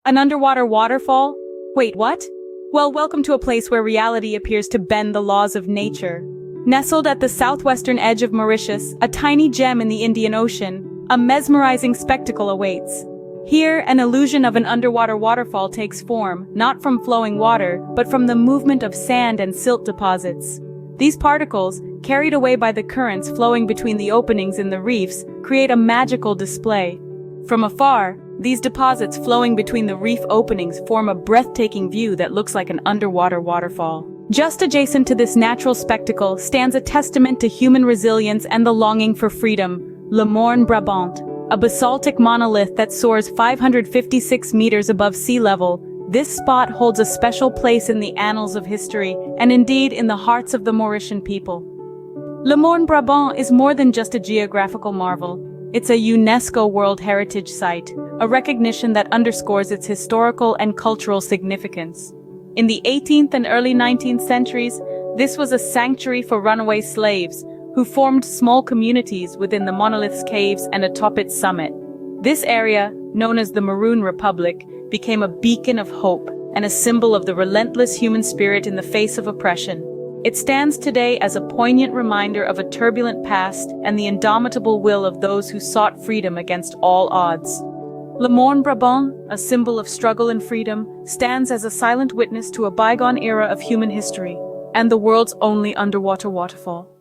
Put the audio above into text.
An underwater waterfall? Wait, what? Well, welcome to a place where reality appears to bend the laws of nature. Nestled at the southwestern edge of Mauritius, a tiny gem in the Indian Ocean, a mesmerizing spectacle awaits. Here, an illusion of an underwater waterfall takes form, not from flowing water, but from the movement of sand and silt deposits. These particles, carried away by the currents flowing between the openings in the reefs, create a magical display. From afar, these deposits flowing between the reef openings form a breathtaking view that looks like an underwater waterfall. Just adjacent to this natural spectacle stands a testament to human resilience and the longing for freedom, Le Morne Brabant, a basaltic monolith that soars 556 meters above sea level. This spot holds a special place in the annals of history and indeed in the hearts of the Mauritian people. Le Morne Brabant is more than just a geographical marvel. It's a UNESCO World Heritage Site, a recognition that underscores its historical and cultural significance. In the 18th and early 19th centuries, this was a sanctuary for runaway slaves, who formed small communities within the monolith's caves and atop its summit. This area, known as the Maroon Republic, became a beacon of hope and a symbol of the relentless human spirit in the face of oppression. It stands today as a poignant reminder of a turbulent past and the indomitable will of those who sought freedom against all odds. Le Morne Brabant, a symbol of struggle and freedom, stands as a silent witness to a bygone era of human history and the world's only underwater waterfall.